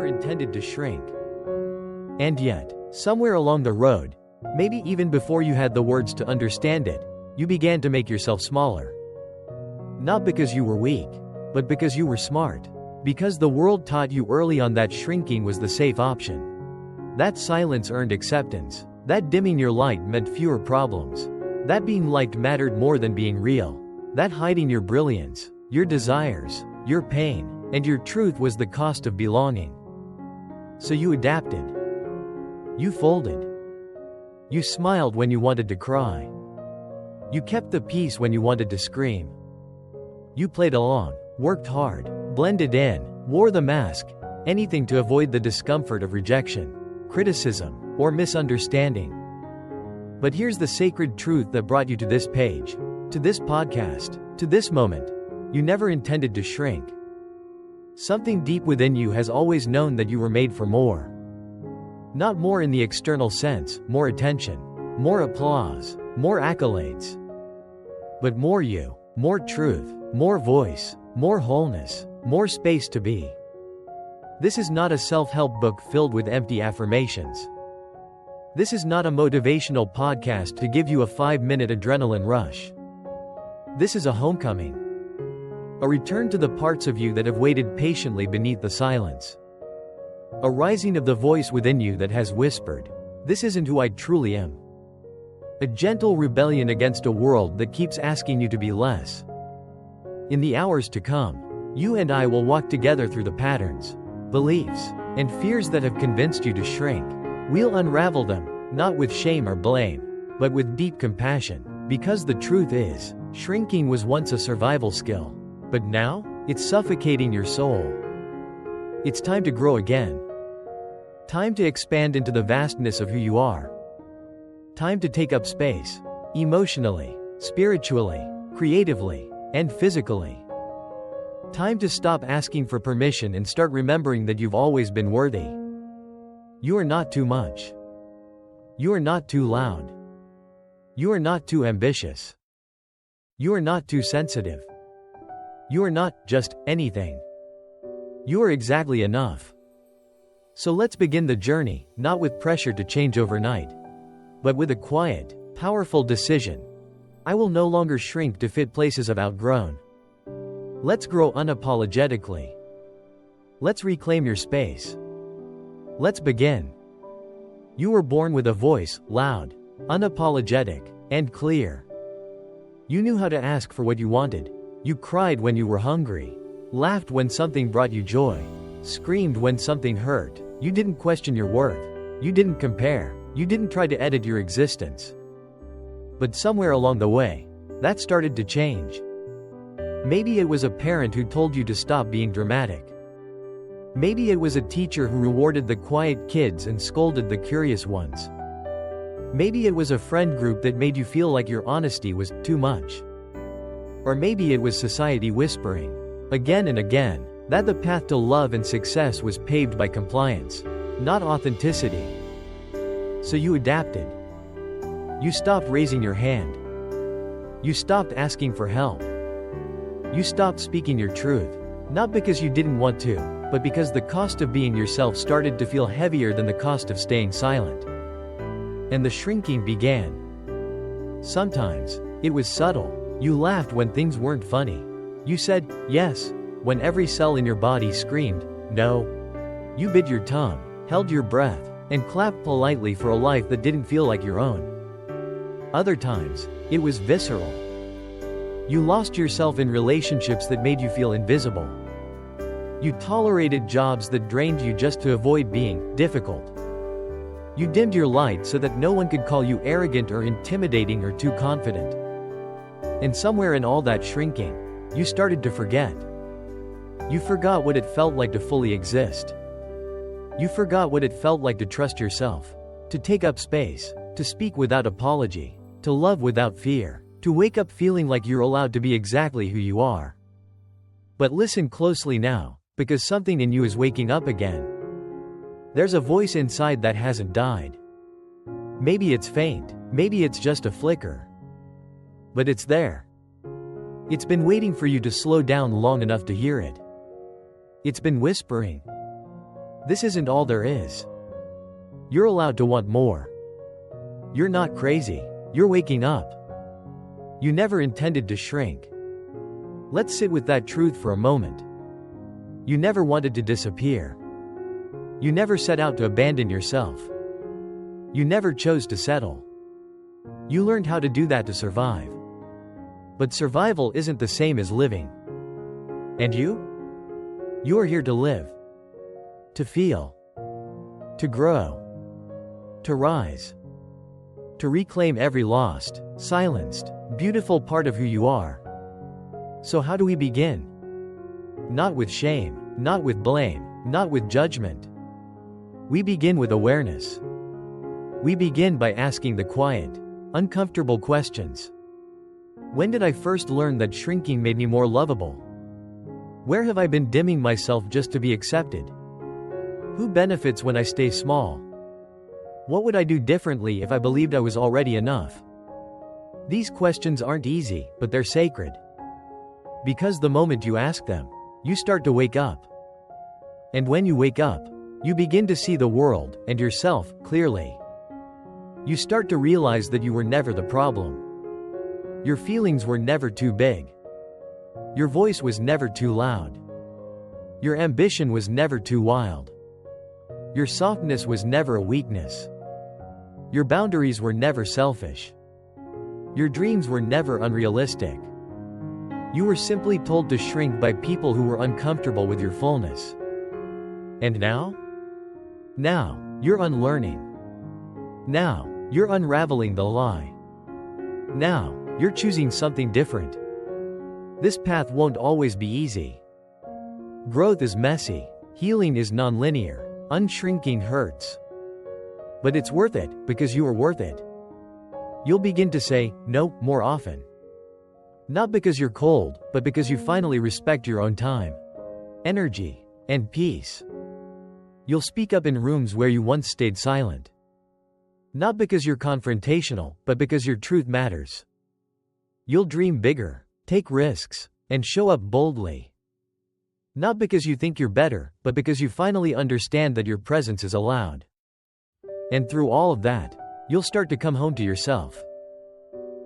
never intended to shrink. And yet, somewhere along the road, maybe even before you had the words to understand it, you began to make yourself smaller. Not because you were weak, but because you were smart. Because the world taught you early on that shrinking was the safe option. That silence earned acceptance. That dimming your light meant fewer problems. That being liked mattered more than being real. That hiding your brilliance, your desires, your pain, and your truth was the cost of belonging. So you adapted. You folded. You smiled when you wanted to cry. You kept the peace when you wanted to scream. You played along, worked hard, blended in, wore the mask, anything to avoid the discomfort of rejection, criticism, or misunderstanding. But here's the sacred truth that brought you to this page, to this podcast, to this moment. You never intended to shrink. Something deep within you has always known that you were made for more. Not more in the external sense, more attention, more applause, more accolades. But more you, more truth, more voice, more wholeness, more space to be. This is not a self-help book filled with empty affirmations. This is not a motivational podcast to give you a 5-minute adrenaline rush. This is a homecoming. A return to the parts of you that have waited patiently beneath the silence. A rising of the voice within you that has whispered, "This isn't who I truly am." A gentle rebellion against a world that keeps asking you to be less. In the hours to come, you and I will walk together through the patterns, beliefs, and fears that have convinced you to shrink. We'll unravel them, not with shame or blame, but with deep compassion. Because the truth is, shrinking was once a survival skill. But now, it's suffocating your soul. It's time to grow again. Time to expand into the vastness of who you are. Time to take up space. Emotionally, spiritually, creatively, and physically. Time to stop asking for permission and start remembering that you've always been worthy. You are not too much. You are not too loud. You are not too ambitious. You are not too sensitive. You are not just anything. You are exactly enough. So let's begin the journey, not with pressure to change overnight, but with a quiet, powerful decision. I will no longer shrink to fit places I've outgrown. Let's grow unapologetically. Let's reclaim your space. Let's begin. You were born with a voice, loud, unapologetic, and clear. You knew how to ask for what you wanted. You cried when you were hungry, laughed when something brought you joy, screamed when something hurt. You didn't question your worth. You didn't compare. You didn't try to edit your existence. But somewhere along the way, that started to change. Maybe it was a parent who told you to stop being dramatic. Maybe it was a teacher who rewarded the quiet kids and scolded the curious ones. Maybe it was a friend group that made you feel like your honesty was too much. Or maybe it was society whispering, again and again, that the path to love and success was paved by compliance, not authenticity. So you adapted. You stopped raising your hand. You stopped asking for help. You stopped speaking your truth, not because you didn't want to, but because the cost of being yourself started to feel heavier than the cost of staying silent. And the shrinking began. Sometimes, it was subtle. You laughed when things weren't funny. You said, yes, when every cell in your body screamed, no. You bit your tongue, held your breath, and clapped politely for a life that didn't feel like your own. Other times, it was visceral. You lost yourself in relationships that made you feel invisible. You tolerated jobs that drained you just to avoid being difficult. You dimmed your light so that no one could call you arrogant or intimidating or too confident. And somewhere in all that shrinking, you started to forget. You forgot what it felt like to fully exist. You forgot what it felt like to trust yourself, to take up space, to speak without apology, to love without fear, to wake up feeling like you're allowed to be exactly who you are. But listen closely now, because something in you is waking up again. There's a voice inside that hasn't died. Maybe it's faint, maybe it's just a flicker. But it's there. It's been waiting for you to slow down long enough to hear it. It's been whispering. This isn't all there is. You're allowed to want more. You're not crazy. You're waking up. You never intended to shrink. Let's sit with that truth for a moment. You never wanted to disappear. You never set out to abandon yourself. You never chose to settle. You learned how to do that to survive. But survival isn't the same as living. And you? You are here to live. To feel. To grow. To rise. To reclaim every lost, silenced, beautiful part of who you are. So how do we begin? Not with shame, not with blame, not with judgment. We begin with awareness. We begin by asking the quiet, uncomfortable questions. When did I first learn that shrinking made me more lovable? Where have I been dimming myself just to be accepted? Who benefits when I stay small? What would I do differently if I believed I was already enough? These questions aren't easy, but they're sacred. Because the moment you ask them, you start to wake up. And when you wake up, you begin to see the world, and yourself, clearly. You start to realize that you were never the problem. Your feelings were never too big. Your voice was never too loud. Your ambition was never too wild. Your softness was never a weakness. Your boundaries were never selfish. Your dreams were never unrealistic. You were simply told to shrink by people who were uncomfortable with your fullness. And now? Now, you're unlearning. Now, you're unraveling the lie. Now, you're choosing something different. This path won't always be easy. Growth is messy. Healing is nonlinear. Unshrinking hurts. But it's worth it, because you are worth it. You'll begin to say, no, more often. Not because you're cold, but because you finally respect your own time, energy, and peace. You'll speak up in rooms where you once stayed silent. Not because you're confrontational, but because your truth matters. You'll dream bigger, take risks, and show up boldly. Not because you think you're better, but because you finally understand that your presence is allowed. And through all of that, you'll start to come home to yourself.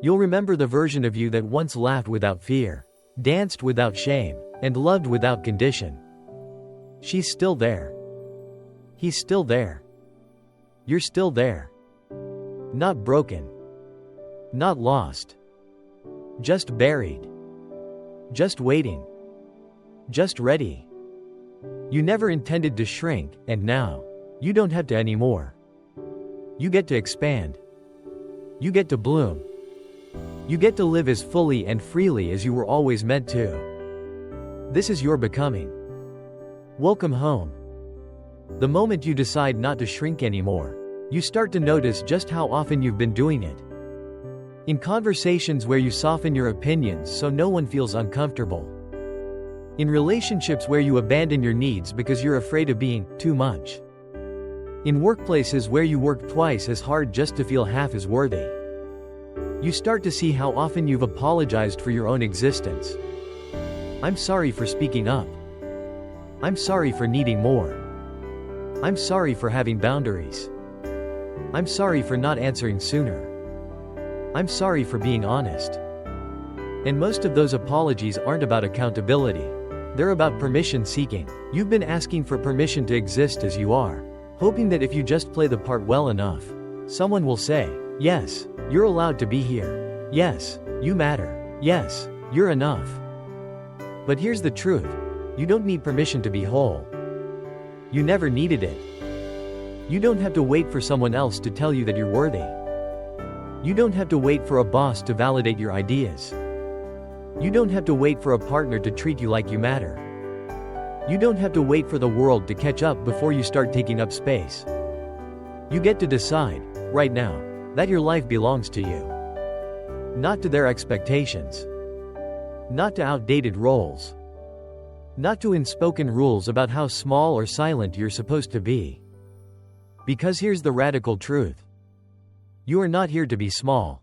You'll remember the version of you that once laughed without fear, danced without shame, and loved without condition. She's still there. He's still there. You're still there. Not broken. Not lost. Just buried. Just waiting. Just ready. You never intended to shrink, and now, you don't have to anymore. You get to expand. You get to bloom. You get to live as fully and freely as you were always meant to. This is your becoming. Welcome home. The moment you decide not to shrink anymore, you start to notice just how often you've been doing it. In conversations where you soften your opinions so no one feels uncomfortable. In relationships where you abandon your needs because you're afraid of being too much. In workplaces where you work twice as hard just to feel half as worthy. You start to see how often you've apologized for your own existence. I'm sorry for speaking up. I'm sorry for needing more. I'm sorry for having boundaries. I'm sorry for not answering sooner. I'm sorry for being honest. And most of those apologies aren't about accountability. They're about permission seeking. You've been asking for permission to exist as you are, hoping that if you just play the part well enough, someone will say, yes, you're allowed to be here. Yes, you matter. Yes, you're enough. But here's the truth. You don't need permission to be whole. You never needed it. You don't have to wait for someone else to tell you that you're worthy. You don't have to wait for a boss to validate your ideas. You don't have to wait for a partner to treat you like you matter. You don't have to wait for the world to catch up before you start taking up space. You get to decide, right now, that your life belongs to you. Not to their expectations. Not to outdated roles. Not to unspoken rules about how small or silent you're supposed to be. Because here's the radical truth. You are not here to be small.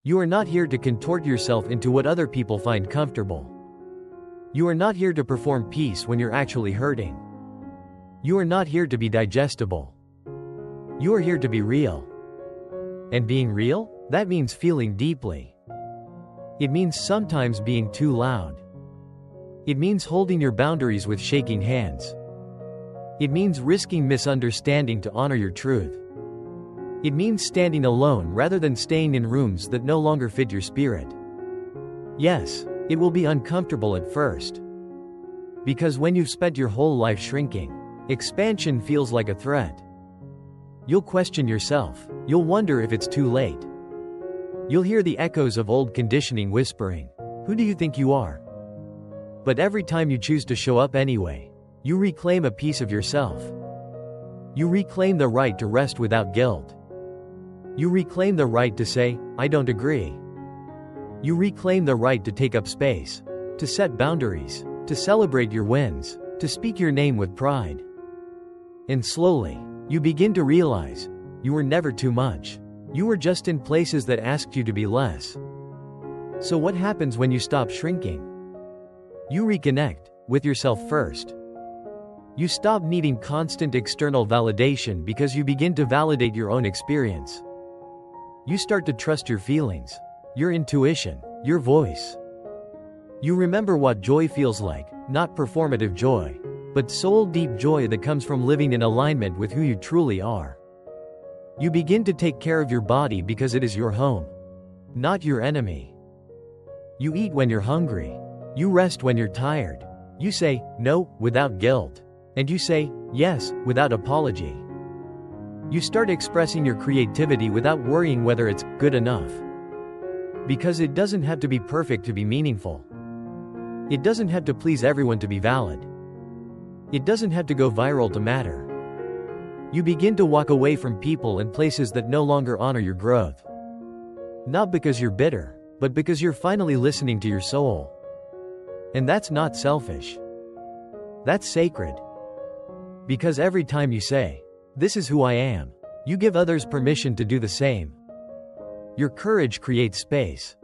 You are not here to contort yourself into what other people find comfortable. You are not here to perform peace when you're actually hurting. You are not here to be digestible. You are here to be real. And being real? That means feeling deeply. It means sometimes being too loud. It means holding your boundaries with shaking hands. It means risking misunderstanding to honor your truth. It means standing alone rather than staying in rooms that no longer fit your spirit. Yes, it will be uncomfortable at first. Because when you've spent your whole life shrinking, expansion feels like a threat. You'll question yourself. You'll wonder if it's too late. You'll hear the echoes of old conditioning whispering, "Who do you think you are?" But every time you choose to show up anyway, you reclaim a piece of yourself. You reclaim the right to rest without guilt. You reclaim the right to say, "I don't agree." You reclaim the right to take up space, to set boundaries, to celebrate your wins, to speak your name with pride. And slowly, you begin to realize, you were never too much. You were just in places that asked you to be less. So what happens when you stop shrinking? You reconnect with yourself first. You stop needing constant external validation because you begin to validate your own experience. You start to trust your feelings, your intuition, your voice. You remember what joy feels like, not performative joy, but soul-deep joy that comes from living in alignment with who you truly are. You begin to take care of your body because it is your home, not your enemy. You eat when you're hungry. You rest when you're tired. You say, "No," without guilt. And you say, "Yes," without apology. You start expressing your creativity without worrying whether it's good enough. Because it doesn't have to be perfect to be meaningful. It doesn't have to please everyone to be valid. It doesn't have to go viral to matter. You begin to walk away from people and places that no longer honor your growth. Not because you're bitter, but because you're finally listening to your soul. And that's not selfish. That's sacred. Because every time you say, "This is who I am," you give others permission to do the same. Your courage creates space.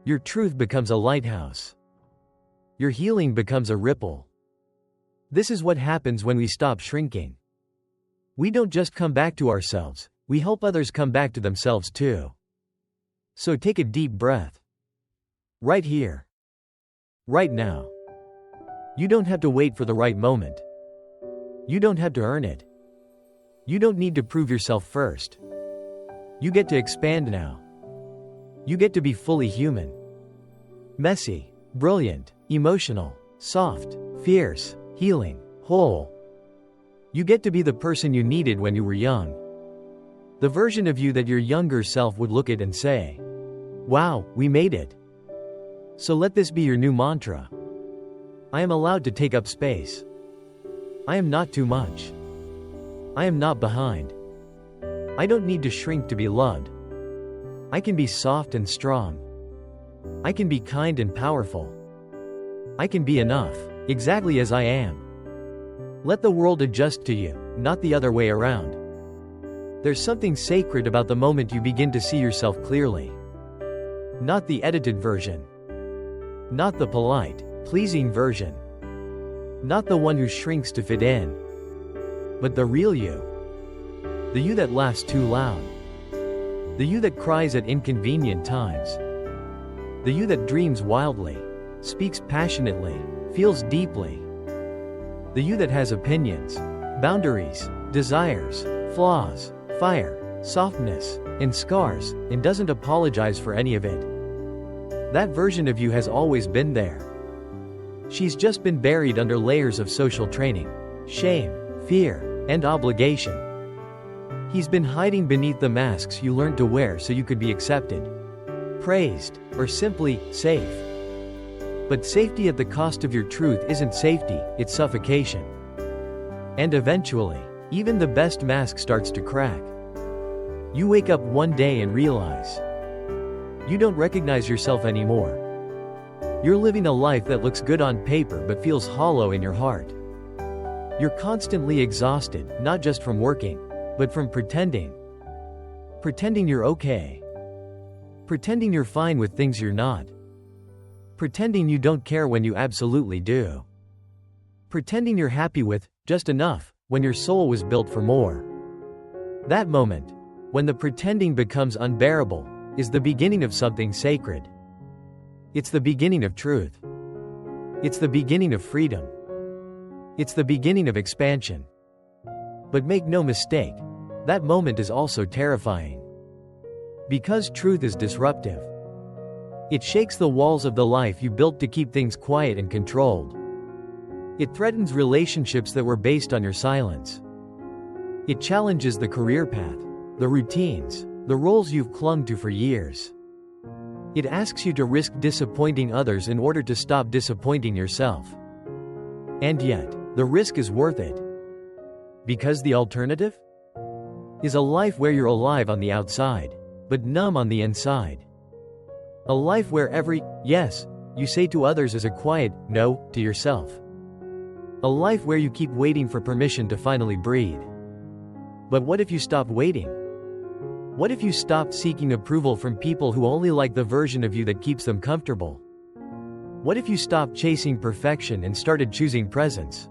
Your truth becomes a lighthouse. Your healing becomes a ripple. This is what happens when we stop shrinking. We don't just come back to ourselves, we help others come back to themselves too. So take a deep breath. Right here. Right now. You don't have to wait for the right moment. You don't have to earn it. You don't need to prove yourself first. You get to expand now. You get to be fully human. Messy, brilliant, emotional, soft, fierce, healing, whole. You get to be the person you needed when you were young. The version of you that your younger self would look at and say, "Wow, we made it." So let this be your new mantra. I am allowed to take up space. I am not too much. I am not behind. I don't need to shrink to be loved. I can be soft and strong. I can be kind and powerful. I can be enough, exactly as I am. Let the world adjust to you, not the other way around. There's something sacred about the moment you begin to see yourself clearly. Not the edited version. Not the polite, pleasing version. Not the one who shrinks to fit in. But the real you. The you that laughs too loud. The you that cries at inconvenient times. The you that dreams wildly, speaks passionately, feels deeply. The you that has opinions, boundaries, desires, flaws, fire, softness, and scars, and doesn't apologize for any of it. That version of you has always been there. She's just been buried under layers of social training, shame, fear, and obligation. He's been hiding beneath the masks you learned to wear so you could be accepted, praised, or simply safe. But safety at the cost of your truth isn't safety, it's suffocation. And eventually, even the best mask starts to crack. You wake up one day and realize you don't recognize yourself anymore. You're living a life that looks good on paper but feels hollow in your heart. You're constantly exhausted, not just from working, but from pretending. Pretending you're okay. Pretending you're fine with things you're not. Pretending you don't care when you absolutely do. Pretending you're happy with just enough, when your soul was built for more. That moment, when the pretending becomes unbearable, is the beginning of something sacred. It's the beginning of truth. It's the beginning of freedom. It's the beginning of expansion. But make no mistake, that moment is also terrifying. Because truth is disruptive. It shakes the walls of the life you built to keep things quiet and controlled. It threatens relationships that were based on your silence. It challenges the career path, the routines, the roles you've clung to for years. It asks you to risk disappointing others in order to stop disappointing yourself. And yet, the risk is worth it. Because the alternative is a life where you're alive on the outside, but numb on the inside. A life where every yes you say to others is a quiet no to yourself. A life where you keep waiting for permission to finally breathe. But what if you stopped waiting? What if you stopped seeking approval from people who only like the version of you that keeps them comfortable? What if you stopped chasing perfection and started choosing presence?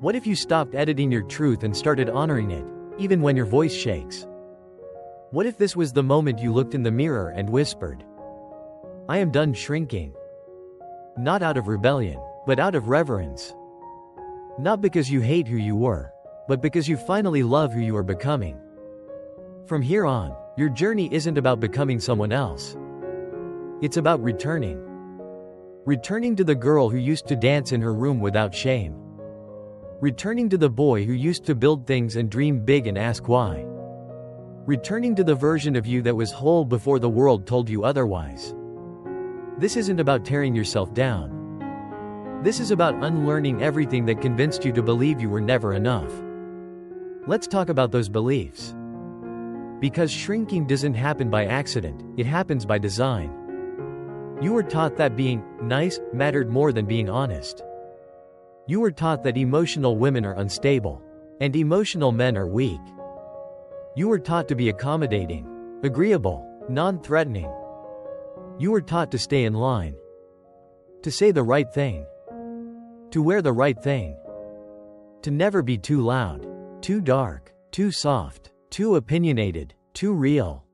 What if you stopped editing your truth and started honoring it, even when your voice shakes? What if this was the moment you looked in the mirror and whispered, "I am done shrinking." Not out of rebellion, but out of reverence. Not because you hate who you were, but because you finally love who you are becoming. From here on, your journey isn't about becoming someone else. It's about returning. Returning to the girl who used to dance in her room without shame. Returning to the boy who used to build things and dream big and ask why. Returning to the version of you that was whole before the world told you otherwise. This isn't about tearing yourself down. This is about unlearning everything that convinced you to believe you were never enough. Let's talk about those beliefs. Because shrinking doesn't happen by accident, it happens by design. You were taught that being nice mattered more than being honest. You were taught that emotional women are unstable, and emotional men are weak. You were taught to be accommodating, agreeable, non-threatening. You were taught to stay in line, to say the right thing, to wear the right thing, to never be too loud, too dark, too soft, too opinionated, too real.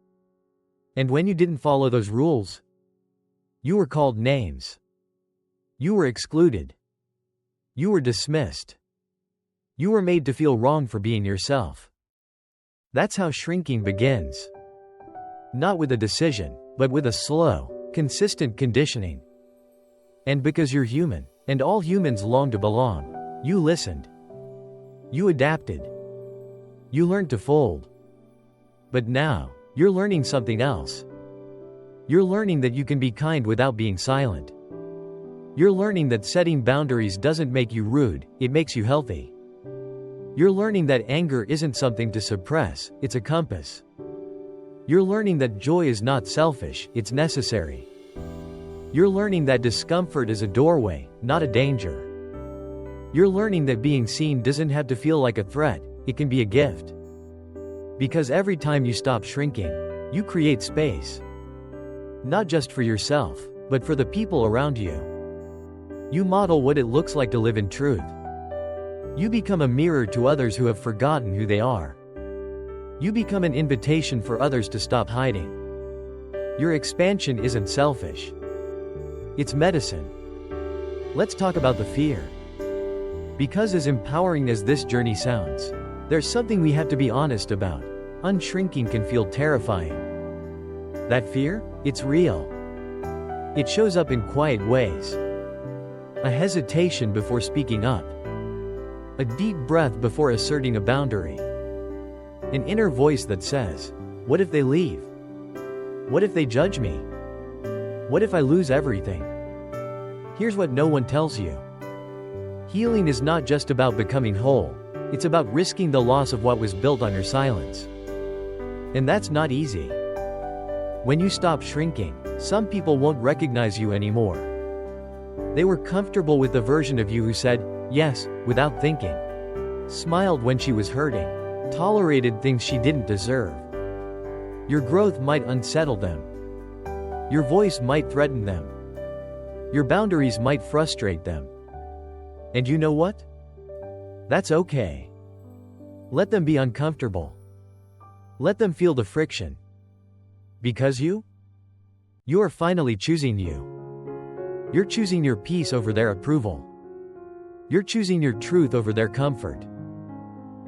And when you didn't follow those rules, you were called names. You were excluded. You were dismissed. You were made to feel wrong for being yourself. That's how shrinking begins. Not with a decision, but with a slow, consistent conditioning. And because you're human, and all humans long to belong, you listened. You adapted. You learned to fold. But now, you're learning something else. You're learning that you can be kind without being silent. You're learning that setting boundaries doesn't make you rude, it makes you healthy. You're learning that anger isn't something to suppress, it's a compass. You're learning that joy is not selfish, it's necessary. You're learning that discomfort is a doorway, not a danger. You're learning that being seen doesn't have to feel like a threat, it can be a gift. Because every time you stop shrinking, you create space. Not just for yourself, but for the people around you. You model what it looks like to live in truth. You become a mirror to others who have forgotten who they are. You become an invitation for others to stop hiding. Your expansion isn't selfish. It's medicine. Let's talk about the fear. Because as empowering as this journey sounds, there's something we have to be honest about. Unshrinking can feel terrifying. That fear? It's real. It shows up in quiet ways. A hesitation before speaking up. A deep breath before asserting a boundary. An inner voice that says, "What if they leave? What if they judge me? What if I lose everything?" Here's what no one tells you. Healing is not just about becoming whole, it's about risking the loss of what was built on your silence. And that's not easy. When you stop shrinking, some people won't recognize you anymore. They were comfortable with the version of you who said, yes, without thinking. Smiled when she was hurting. Tolerated things she didn't deserve. Your growth might unsettle them. Your voice might threaten them. Your boundaries might frustrate them. And you know what? That's okay. Let them be uncomfortable. Let them feel the friction. Because you are finally choosing you. You're choosing your peace over their approval. You're choosing your truth over their comfort.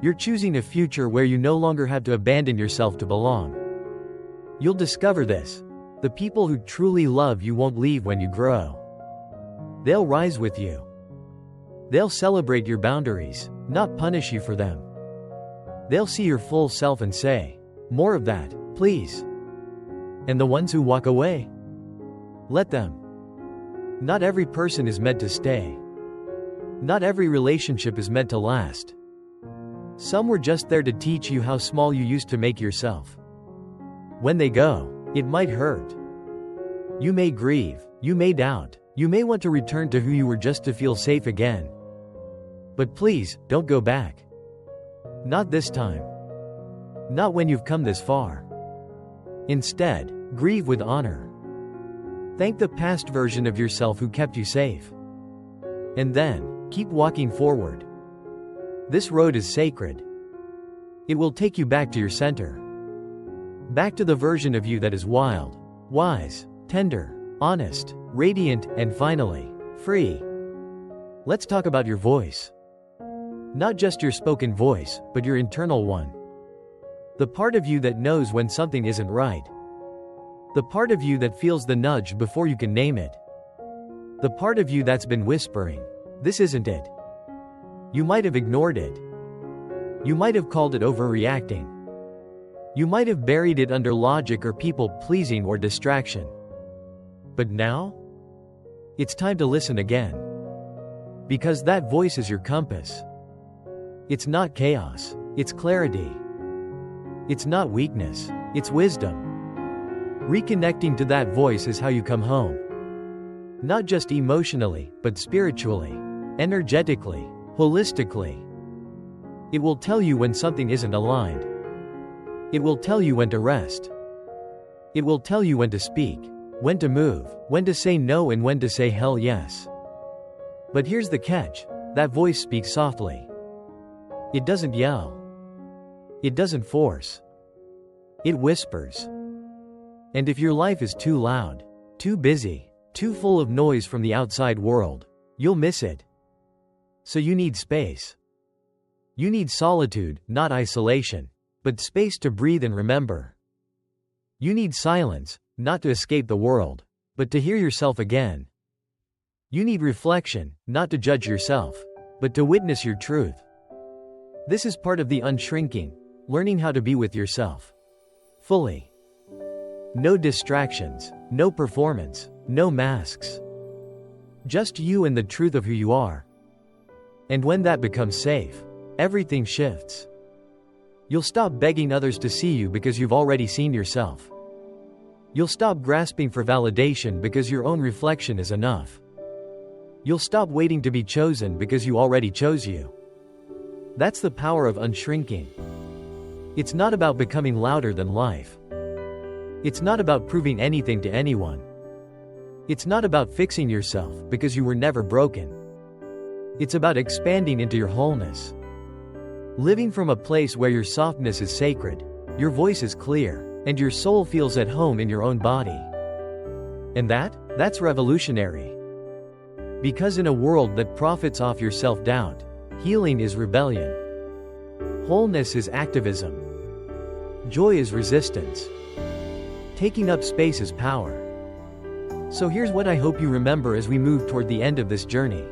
You're choosing a future where you no longer have to abandon yourself to belong. You'll discover this. The people who truly love you won't leave when you grow. They'll rise with you. They'll celebrate your boundaries, not punish you for them. They'll see your full self and say, "More of that, please." And the ones who walk away? Let them. Not every person is meant to stay. Not every relationship is meant to last. Some were just there to teach you how small you used to make yourself. When they go, it might hurt. You may grieve, you may doubt, you may want to return to who you were just to feel safe again. But please, don't go back. Not this time. Not when you've come this far. Instead, grieve with honor. Thank the past version of yourself who kept you safe. And then, keep walking forward. This road is sacred. It will take you back to your center. Back to the version of you that is wild, wise, tender, honest, radiant, and finally, free. Let's talk about your voice. Not just your spoken voice, but your internal one. The part of you that knows when something isn't right. The part of you that feels the nudge before you can name it. The part of you that's been whispering, "This isn't it." You might have ignored it. You might have called it overreacting. You might have buried it under logic or people-pleasing or distraction. But now? It's time to listen again. Because that voice is your compass. It's not chaos, it's clarity. It's not weakness, it's wisdom. Reconnecting to that voice is how you come home. Not just emotionally, but spiritually, energetically, holistically. It will tell you when something isn't aligned. It will tell you when to rest. It will tell you when to speak, when to move, when to say no, and when to say hell yes. But here's the catch: that voice speaks softly. It doesn't yell. It doesn't force. It whispers. And if your life is too loud, too busy, too full of noise from the outside world, you'll miss it. So you need space. You need solitude, not isolation, but space to breathe and remember. You need silence, not to escape the world, but to hear yourself again. You need reflection, not to judge yourself, but to witness your truth. This is part of the unshrinking, learning how to be with yourself fully. No distractions, no performance, no masks. Just you and the truth of who you are. And when that becomes safe, everything shifts. You'll stop begging others to see you because you've already seen yourself. You'll stop grasping for validation because your own reflection is enough. You'll stop waiting to be chosen because you already chose you. That's the power of unshrinking. It's not about becoming louder than life. It's not about proving anything to anyone. It's not about fixing yourself because you were never broken. It's about expanding into your wholeness. Living from a place where your softness is sacred, your voice is clear, and your soul feels at home in your own body. And that's revolutionary. Because in a world that profits off your self-doubt, healing is rebellion. Wholeness is activism. Joy is resistance. Taking up space is power. So here's what I hope you remember as we move toward the end of this journey.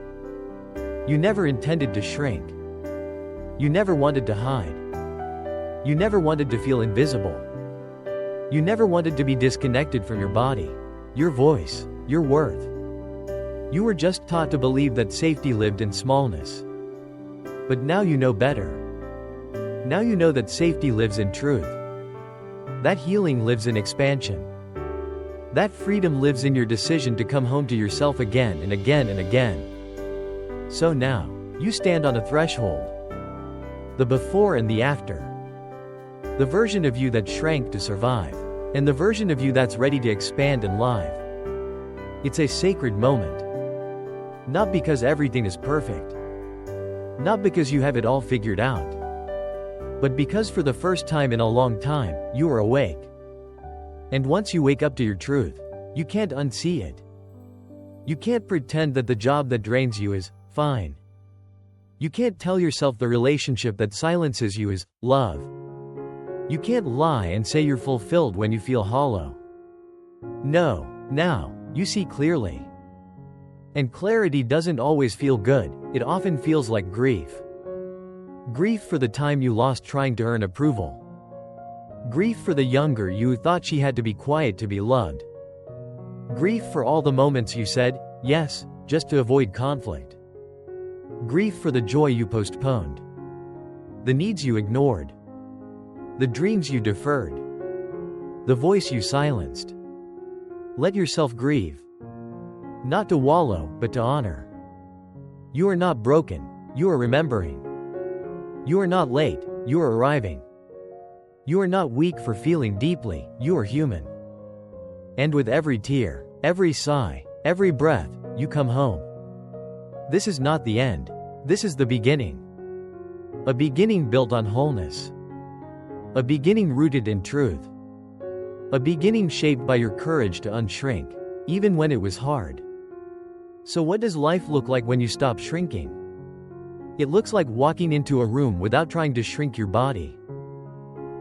You never intended to shrink. You never wanted to hide. You never wanted to feel invisible. You never wanted to be disconnected from your body, your voice, your worth. You were just taught to believe that safety lived in smallness. But now you know better. Now you know that safety lives in truth. That healing lives in expansion. That freedom lives in your decision to come home to yourself again and again and again. So now, you stand on a threshold. The before and the after. The version of you that shrank to survive, and the version of you that's ready to expand and live. It's a sacred moment. Not because everything is perfect, Not because you have it all figured out, but because for the first time in a long time, you are awake. And once you wake up to your truth, you can't unsee it. You can't pretend that the job that drains you is fine. You can't tell yourself the relationship that silences you is love. You can't lie and say you're fulfilled when you feel hollow. No, now, you see clearly. And clarity doesn't always feel good, it often feels like grief. Grief for the time you lost trying to earn approval. Grief for the younger you who thought she had to be quiet to be loved. Grief for all the moments you said, yes, just to avoid conflict. Grief for the joy you postponed. The needs you ignored. The dreams you deferred. The voice you silenced. Let yourself grieve. Not to wallow, but to honor. You are not broken, you are remembering. You are not late, you are arriving. You are not weak for feeling deeply, you are human. And with every tear, every sigh, every breath, you come home. This is not the end, this is the beginning. A beginning built on wholeness. A beginning rooted in truth. A beginning shaped by your courage to unshrink, even when it was hard. So what does life look like when you stop shrinking? It looks like walking into a room without trying to shrink your body.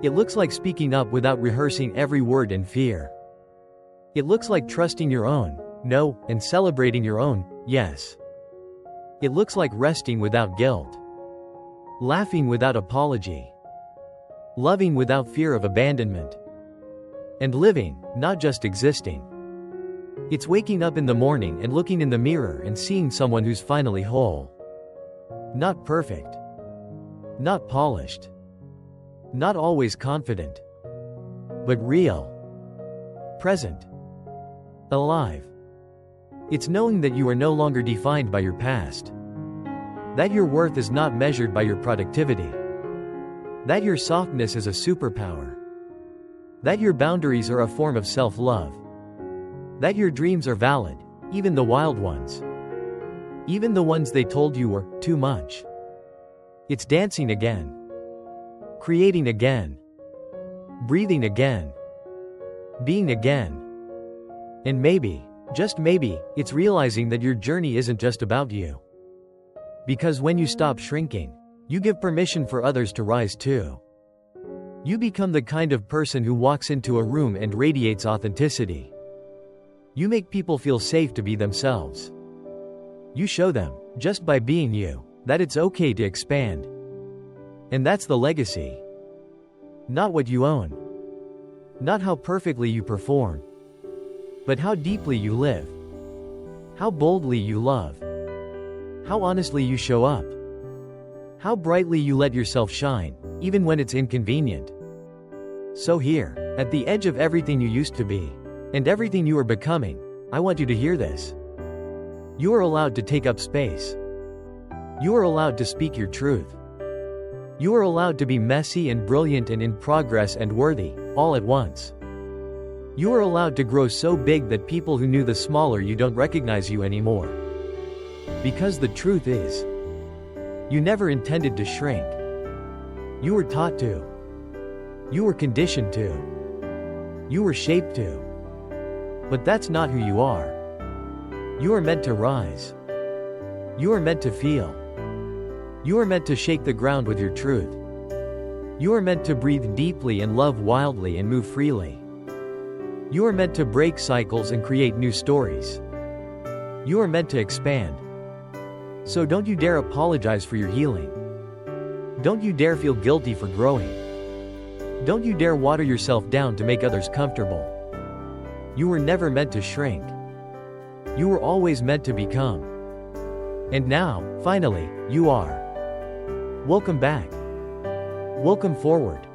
It looks like speaking up without rehearsing every word in fear. It looks like trusting your own no and celebrating your own yes. It looks like resting without guilt. Laughing without apology. Loving without fear of abandonment. And living, not just existing. It's waking up in the morning and looking in the mirror and seeing someone who's finally whole. Not perfect. Not polished. Not always confident. But real. Present. Alive. It's knowing that you are no longer defined by your past. That your worth is not measured by your productivity. That your softness is a superpower. That your boundaries are a form of self-love. That your dreams are valid, even the wild ones. Even the ones they told you were too much. It's dancing again. Creating again. Breathing again. Being again. And maybe, just maybe, it's realizing that your journey isn't just about you. Because when you stop shrinking, you give permission for others to rise too. You become the kind of person who walks into a room and radiates authenticity. You make people feel safe to be themselves. You show them, just by being you, that it's okay to expand. And that's the legacy. Not what you own. Not how perfectly you perform. But how deeply you live. How boldly you love. How honestly you show up. How brightly you let yourself shine, even when it's inconvenient. So here, at the edge of everything you used to be, and everything you are becoming, I want you to hear this. You are allowed to take up space. You are allowed to speak your truth. You are allowed to be messy and brilliant and in progress and worthy, all at once. You are allowed to grow so big that people who knew the smaller you don't recognize you anymore. Because the truth is, you never intended to shrink. You were taught to. You were conditioned to. You were shaped to. But that's not who you are. You are meant to rise. You are meant to feel. You are meant to shake the ground with your truth. You are meant to breathe deeply and love wildly and move freely. You are meant to break cycles and create new stories. You are meant to expand. So don't you dare apologize for your healing. Don't you dare feel guilty for growing. Don't you dare water yourself down to make others comfortable. You were never meant to shrink. You were always meant to become. And now, finally, you are. Welcome back. Welcome forward.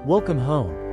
Welcome home.